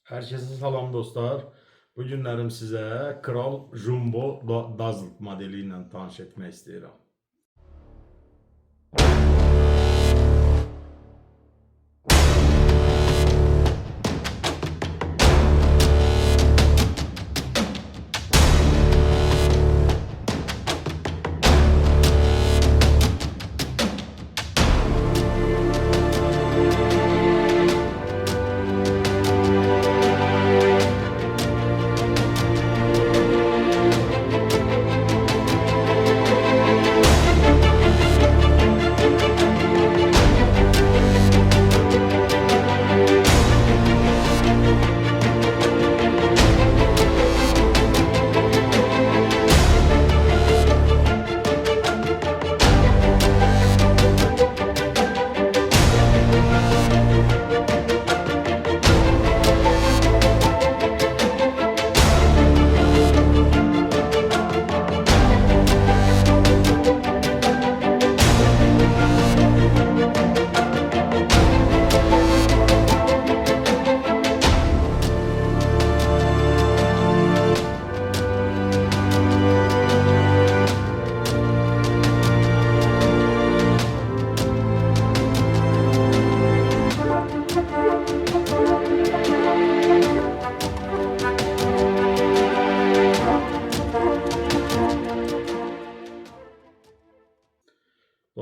Herkese salam dostlar. Bu günlərim sizə Kral Jumbo Dazzle modeli ilə tanış etmək istəyirəm.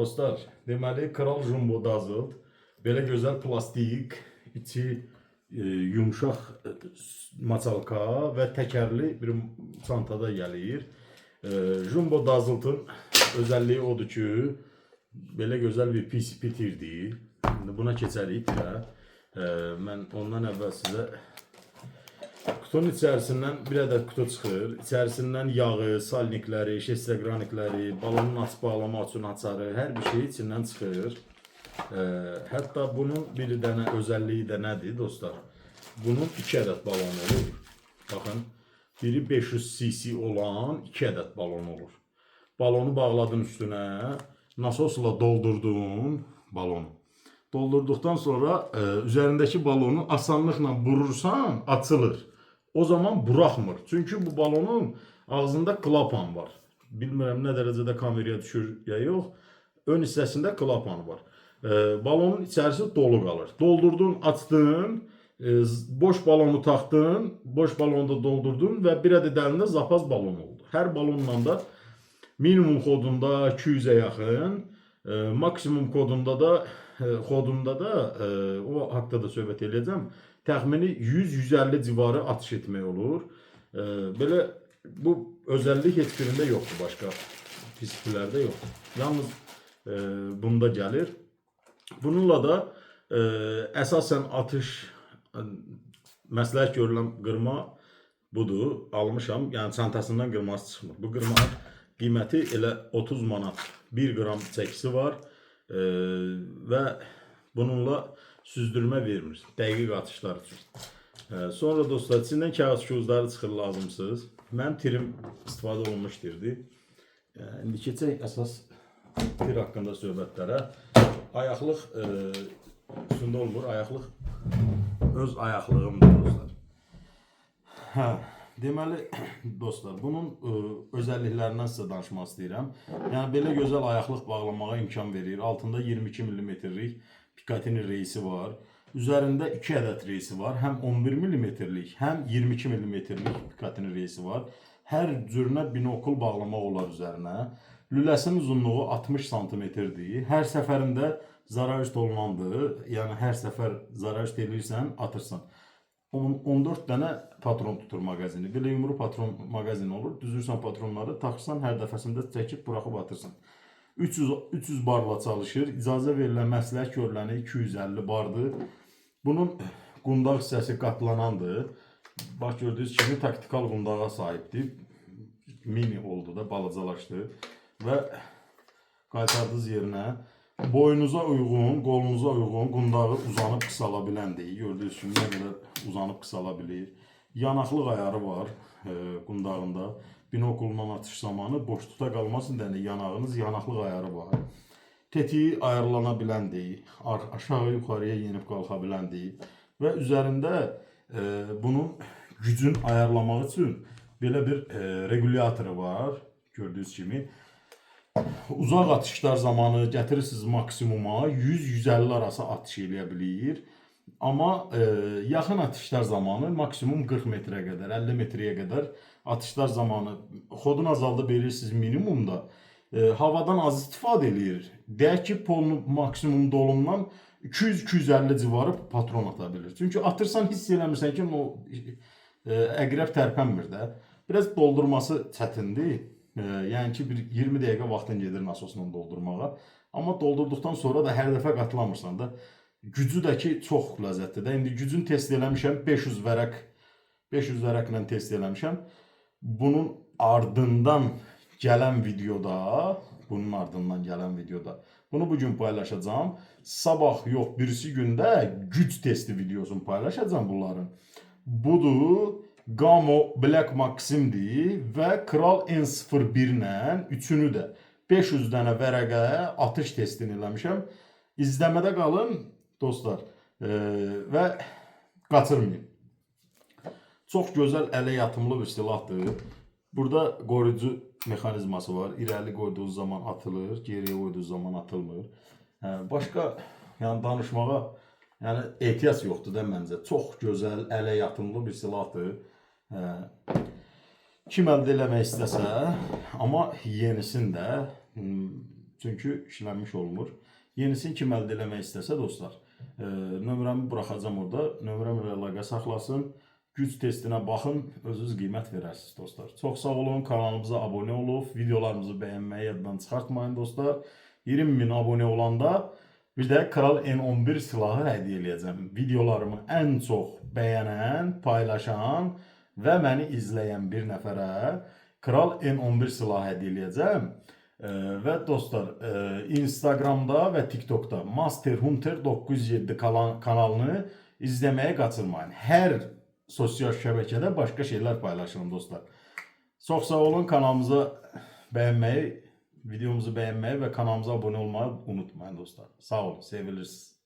Dostlar, deməli Kral Jumbo Dazzle belə gözəl plastik, içi yumşaq maçalka və təkərli bir çantada gəlir. Jumbo Dazzle'ın özəlliyi odur ki, belə gözəl bir pitirdir. Şimdi buna keçərik birə. Mən ondan əvvəl sizə kutunun içərisindən bir ədəd kutu çıxır. İçərisindən yağı, salnikləri, şestegranikləri, balonun açıb bağlama üçün açarı, hər bir şey içindən çıxır. Hətta bunun bir dənə özəlliyi də nədir dostlar? Bunun 2 ədəd balon olur. Baxın, biri 500 cc olan 2 ədəd balon olur. Balonu bağladın üstünə, nasosla doldurdun balonu. Doldurduqdan sonra üzərindəki balonu asanlıqla vurursan, açılır. O zaman buraxmır. Çünki bu balonun ağzında klapan var. Bilmirəm nə dərəcədə kameraya düşür ya yox. Ön hissəsində klapan var. Balonun içərisi dolu qalır. Doldurdun, açdın, boş balonu taxdın, boş balonu da doldurdun və bir ədəd əlində zapaz balon oldu. Hər balonla da minimum kodunda 200'ə yaxın, maksimum kodunda da o haqda da söhbət edəcəm. Təxmini 100-150 civarı atış etmək olur. Belə bu özəllik heç birində yoxdur, başqa disiplinlərdə yoxdur. Yalnız bunda gəlir. Bununla da əsasən atış məsləhət görülən qırma budur. Almışam, yəni çantasından qırması çıxmır. Bu qırmanın qiyməti elə 30 manat. 1 qram çəkisi var və bununla süzdürmə vermir. Dəqiq atışlar üçün. Sonra dostlar, içindən kağız kağızları çıxır lazımsız. Mənim tirim istifadə olunmuş tirdir. İndi keçək əsas tir haqqında söhbətlərə. Ayaqlıq üstündə olmur. Ayaqlıq öz ayaqlığımdır dostlar. Deməli dostlar, bunun özəlliklərindən sizə danışmaq istəyirəm. Yəni belə gözəl ayaqlıq bağlamağa imkan verir. Altında 22 mm-lik Picatinny reisi var. Üzərində 2 ədəd reisi var. Həm 11 mm-lik, həm 22 mm-lik Picatinny reisi var. Hər cürünə binokul bağlamaq olar üzərinə. Lüləsinin uzunluğu 60 cm-dir. Hər səfərində zaraüşt olunandır. Yəni hər səfər zaraüşt edirsən, atırsan. 14 dənə patron tutur mağazini. Belə yumru patron mağazini olur. Düzürsən patronları, taxırsan, hər dəfəsində çəkib buraxıb atırsan. 300 barla çalışır. İcazə verilən məsləhət görüləni 250 bardır. Bunun qundaq hissəsi qatlanandır. Bax gördüyünüz kimi taktikal qundağa sahibdir. Mini oldu da, balacalaşdı. Və qaytardığınız yerinə boyunuza uyğun, qolunuza uyğun qundağı uzanıb qısala biləndir. Gördüyünüz kimi nə qədər uzanıb qısala bilir. Yanaqlıq ayarı var qundağında. Binokulla atış zamanı boş tuta qalmasın deyə yanağınız yanaqlıq ayarı var. Tetiği ayarlana biləndir. Aşağı yuxarıya yenib qalxa biləndir. Və üzərində Bunun gücün ayarlamaq üçün belə bir regulatoru var. Gördüyünüz kimi. Uzaq atışlar zamanı gətirirsiniz maksimuma 100-150 arası atış eləyə bilir. Amma yaxın atışlar zamanı maksimum 40 metrə qədər, 50 metrəyə qədər atışlar zamanı xodun azaldıb verirsiniz minimumda. Havadan az istifadə eləyir. Deyək ki, polun maksimum dolumdan 200-250 civarı patron ata bilir. Çünki atırsan hiss eləmirsən ki, o əqrəb tərpənmir də. Biraz doldurması çətindir. Yəni ki, bir 20 dəqiqə vaxtın gedir nasosla doldurmağa. Amma doldurduqdan sonra da hər dəfə qatılamırsan da. Gücü də ki, çox ləzzətlidir. İndi gücünü test eləmişəm, 500 vərəqlə test eləmişəm. Bunun ardından gələn videoda, bunu bugün paylaşacağım. Sabah yox, birisi gündə güc testi videosunu paylaşacağım bunların. Budur, Gamo Black Maxim'dir və Kral N01 ilə üçünü də 500 dənə vərəqə atış testini eləmişəm. İzləmədə qalın dostlar və qaçırmayın. Çox gözəl ələ yatımlı bir silahdır. Burada qoruyucu mexanizması var. İrəli qoyduğunuz zaman atılır, geriyə qoyduğunuz zaman atılmır. Başqa yəni danışmağa ehtiyac yoxdur da məncə. Çox gözəl ələ yatımlı bir silahdır. Kim əldə eləmək istəsə, amma yenisini də, çünki işlənmiş olmur. Yenisini kim əldə eləmək istəsə dostlar, nömrəmi buraxacağım orada. Nömrəm ilə əlaqə saxlasın. Güc testinə baxın, özünüz qiymət verərsiniz dostlar. Çox sağ olun, kanalımıza abunə olub, videolarımızı bəyənməyi yaddan çıxartmayın dostlar. 20.000 abunə olanda bir də Kral N11 silahı hədiyyə eləyəcəm. Videolarımı ən çox bəyənən, paylaşan və məni izləyən bir nəfərə Kral N11 silahı hədiyyə eləyəcəm. Və dostlar, Instagramda və TikTokda Master Hunter 907 kanalını izləməyə qaçırmayın. Hər sosial şəbəkədə başqa şeylər paylaşırım dostlar. Çox sağ olun, kanalımıza bəyənməyi, videomuzu bəyənməyi və kanalımıza abunə olmayı unutmayın dostlar. Sağ olun, sevilirsiniz.